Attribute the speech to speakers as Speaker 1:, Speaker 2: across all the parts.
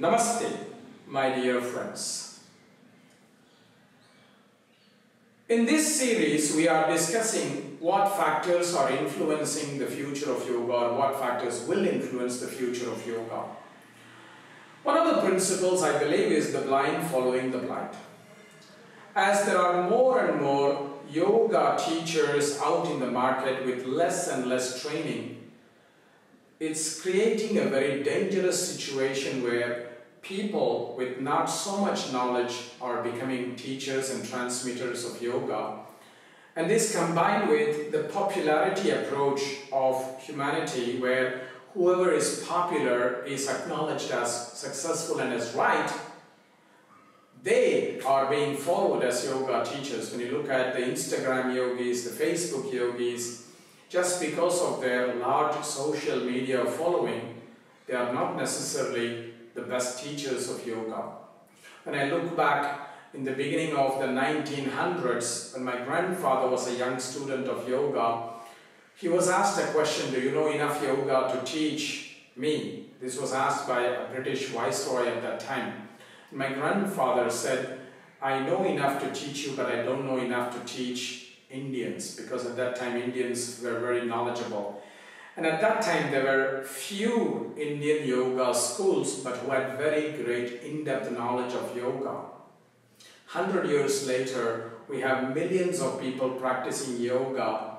Speaker 1: Namaste, my dear friends. In this series, we are discussing what factors are influencing the future of yoga, or what factors will influence the future of yoga. One of the principles, I believe, is the blind following the blind. As there are more and more yoga teachers out in the market with less and less training, it's creating a very dangerous situation where people with not so much knowledge are becoming teachers and transmitters of yoga. And this combined with the popularity approach of humanity, where whoever is popular is acknowledged as successful and as right, they are being followed as yoga teachers. When you look at the Instagram yogis, the Facebook yogis, just because of their large social media following, they are not necessarily the best teachers of yoga. When I look back in the beginning of the 1900s, when my grandfather was a young student of yoga, he was asked a question, "Do you know enough yoga to teach me?" This was asked by a British viceroy at that time. And my grandfather said, "I know enough to teach you, but I don't know enough to teach Indians," because at that time Indians were very knowledgeable. And at that time there were few Indian yoga schools, but who had very great in-depth knowledge of yoga. 100 years later, we have millions of people practicing yoga,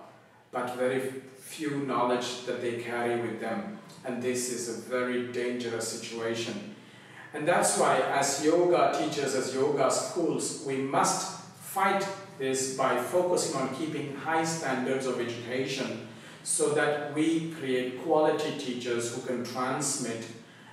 Speaker 1: but very few knowledge that they carry with them. And this is a very dangerous situation. And that's why, as yoga teachers, as yoga schools, we must fight this by focusing on keeping high standards of education, so that we create quality teachers who can transmit,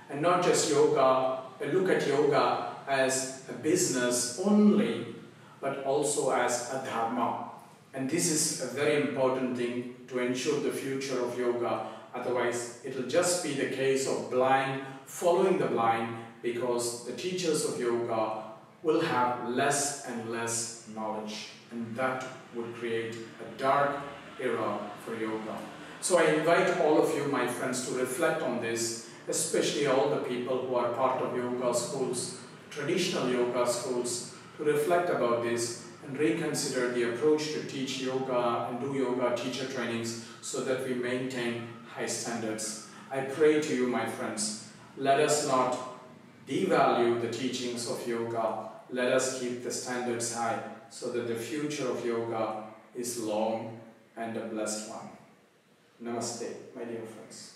Speaker 1: and not just yoga, look at yoga as a business only, but also as a dharma. And this is a very important thing to ensure the future of yoga. Otherwise, it will just be the case of blind following the blind, because the teachers of yoga will have less and less knowledge, and that would create a dark era for yoga. So I invite all of you, my friends, to reflect on this, especially all the people who are part of yoga schools, traditional yoga schools, to reflect about this and reconsider the approach to teach yoga and do yoga teacher trainings, so that we maintain high standards. I pray to you, my friends, let us not devalue the teachings of yoga. Let us keep the standards high, so that the future of yoga is long and a blessed one. Namaste, my dear friends.